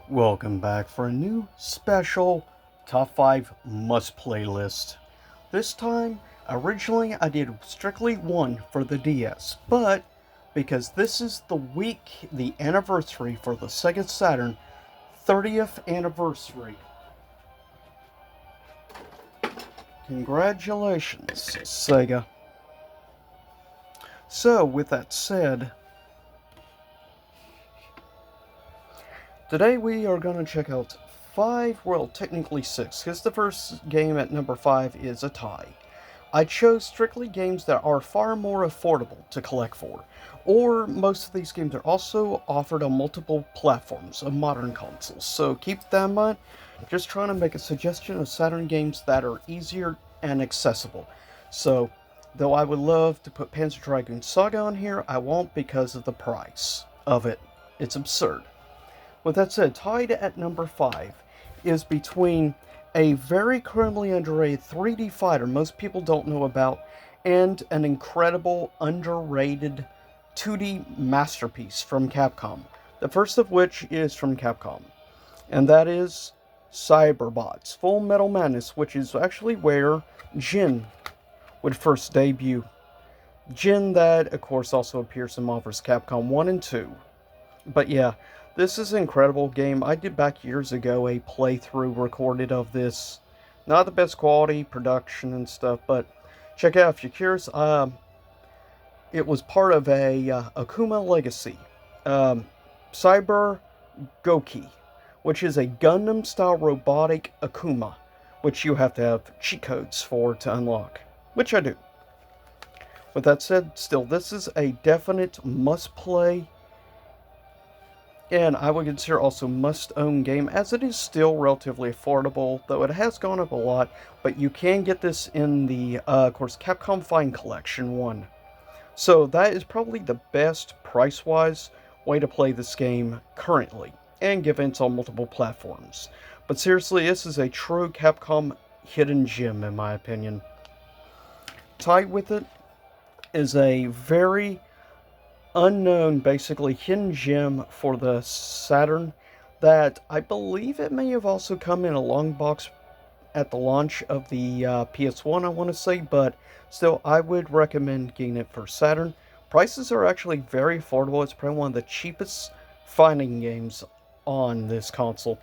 Welcome back for a new special Top 5 Must Play list. This time, originally I did strictly one for the DS, but because this is the anniversary for the Sega Saturn 30th anniversary. Congratulations, Sega. So, with that said, today we are going to check out technically six, because the first game at number 5 is a tie. I chose strictly games that are far more affordable to collect for, or most of these games are also offered on multiple platforms of modern consoles, so keep that in mind. Just trying to make a suggestion of Saturn games that are easier and accessible. So, though I would love to put Panzer Dragoon Saga on here, I won't because of the price of it. It's absurd. With that said, tied at number 5 is between a very criminally underrated 3D fighter most people don't know about and an incredible underrated 2D masterpiece from Capcom. The first of which is from Capcom, and that is Cyberbots Full Metal Madness, which is actually where Jin would first debut. Jin that, of course, also appears in Marvel vs. Capcom 1 and 2. But yeah, this is an incredible game. I did back years ago a playthrough recorded of this. Not the best quality production and stuff, but check it out if you're curious. It was part of a Akuma Legacy. Cyber Goki, which is a Gundam-style robotic Akuma, which you have to have cheat codes for to unlock, which I do. With that said, still, this is a definite must-play, and I would consider also must-own game, as it is still relatively affordable, though it has gone up a lot, but you can get this in the, of course, Capcom Fine Collection 1. So that is probably the best, price-wise, way to play this game currently, and given it's on multiple platforms. But seriously, this is a true Capcom hidden gem, in my opinion. Tied with it is a very unknown, basically hidden gem for the Saturn that I believe it may have also come in a long box at the launch of the PS1, I want to say, but still, I would recommend getting it for Saturn. Prices are actually very affordable. It's probably one of the cheapest fighting games on this console.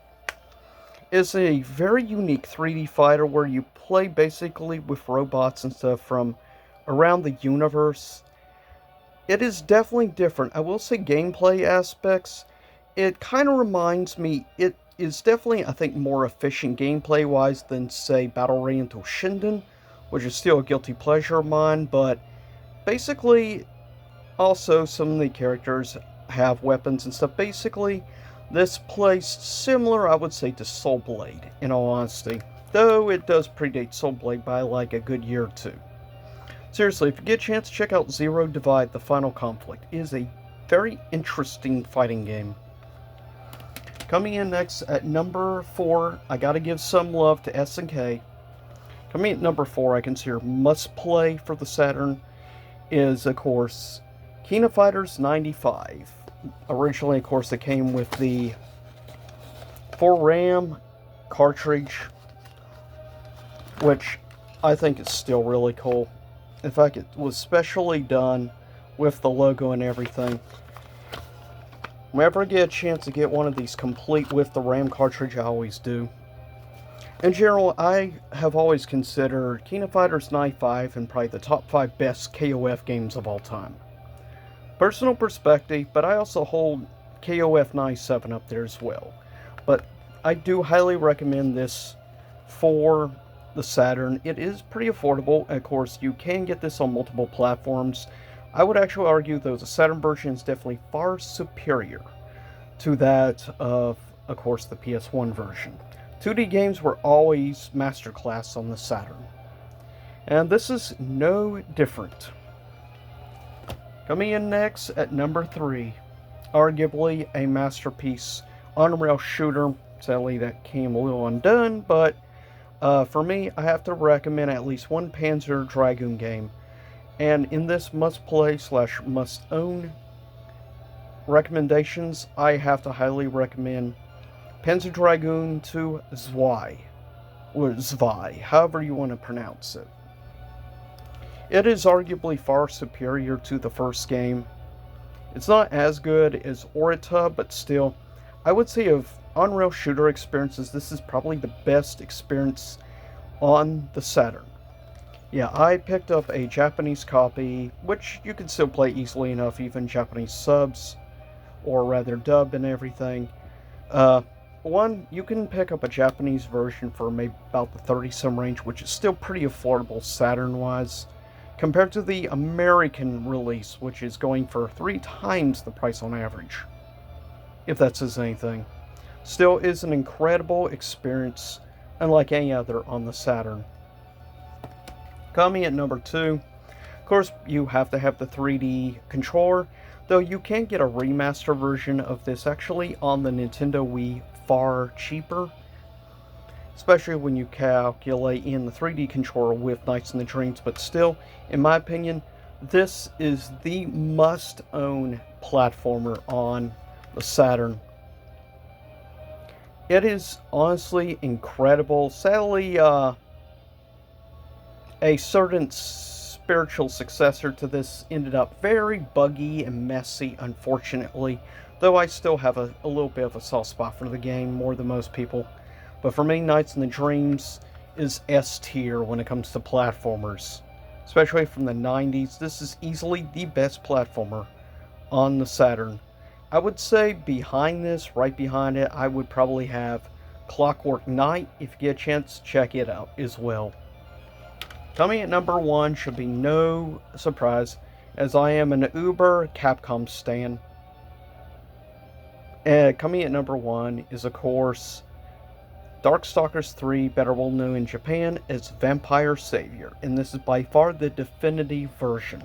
It's a very unique 3D fighter where you play basically with robots and stuff from around the universe. It is definitely different. I will say gameplay aspects, it kind of reminds me, it is definitely, I think, more efficient gameplay-wise than, say, Battle Royale Shinden, which is still a guilty pleasure of mine, but basically, also, some of the characters have weapons and stuff. Basically, this plays similar, I would say, to Soul Blade, in all honesty, though it does predate Soul Blade by, like, a good year or two. Seriously, if you get a chance, check out Zero Divide: The Final Conflict. It is a very interesting fighting game. Coming in next at number 4, I gotta give some love to SNK. Coming in at number 4, I consider must play for the Saturn is, of course, King of Fighters 95. Originally, of course, it came with the 4RAM cartridge, which I think is still really cool. In fact, it was specially done with the logo and everything. Whenever I get a chance to get one of these complete with the RAM cartridge, I always do. In general, I have always considered King of Fighters 95 and probably the top 5 best KOF games of all time. Personal perspective, but I also hold KOF 97 up there as well. But I do highly recommend this for the Saturn. It is pretty affordable. Of course, you can get this on multiple platforms. I would actually argue, though, the Saturn version is definitely far superior to that of course, the PS1 version. 2D games were always masterclass on the Saturn, and this is no different. Coming in next at number 3, arguably a masterpiece on-rail shooter. Sadly, that came a little undone, but for me, I have to recommend at least one Panzer Dragoon game. And in this must-play / must-own recommendations, I have to highly recommend Panzer Dragoon 2 Zwei, or Zwei, however you want to pronounce it. It is arguably far superior to the first game. It's not as good as Orita, but still, I would say of on-rail shooter experiences, this is probably the best experience on the Saturn. Yeah, I picked up a Japanese copy, which you can still play easily enough, even Japanese subs, or rather dubbed and everything. One, you can pick up a Japanese version for maybe about the 30-some range, which is still pretty affordable Saturn-wise, compared to the American release, which is going for 3 times the price on average, if that says anything. Still is an incredible experience, unlike any other on the Saturn. Coming at number 2, of course, you have to have the 3D controller, though you can get a remaster version of this actually on the Nintendo Wii far cheaper, especially when you calculate in the 3D controller with Nights in the Dreams, but still, in my opinion, this is the must-own platformer on the Saturn. It is honestly incredible. Sadly, a certain spiritual successor to this ended up very buggy and messy, unfortunately, though I still have a little bit of a soft spot for the game, more than most people. But for me, Nights in the Dreams is S tier when it comes to platformers. Especially from the 90s, this is easily the best platformer on the Saturn. I would say behind this, right behind it, I would probably have Clockwork Knight. If you get a chance, check it out as well. Coming at number 1 should be no surprise, as I am an uber Capcom stan. Coming at number 1 is, of course, Darkstalkers 3, better well known in Japan as Vampire Savior, and this is by far the definitive version.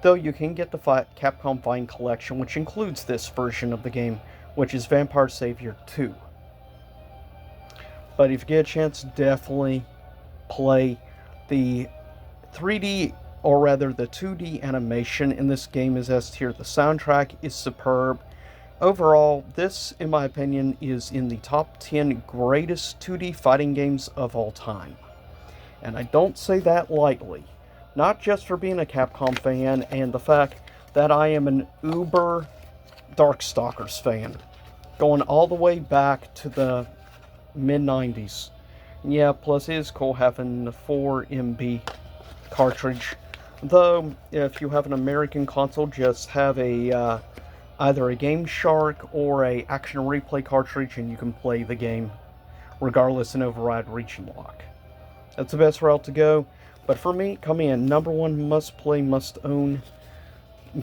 Though you can get the Capcom Fine Collection, which includes this version of the game, which is Vampire Savior 2. But if you get a chance, definitely play the 3D, or rather the 2D animation in this game is S tier. The soundtrack is superb. Overall, this, in my opinion, is in the top 10 greatest 2D fighting games of all time. And I don't say that lightly. Not just for being a Capcom fan and the fact that I am an uber Darkstalkers fan, going all the way back to the mid-90s. Yeah, plus it is cool having the 4 MB cartridge. Though, if you have an American console, just have a either a Game Shark or a Action Replay cartridge, and you can play the game regardless and override region lock. That's the best route to go. But for me, coming in number 1 must-play, must-own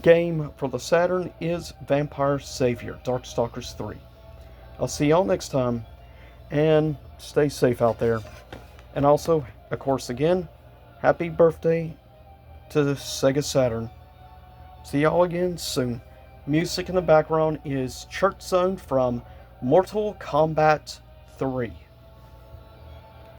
game for the Saturn is Vampire Savior, Darkstalkers 3. I'll see y'all next time, and stay safe out there. And also, of course, again, happy birthday to the Sega Saturn. See y'all again soon. Music in the background is Church Zone from Mortal Kombat 3.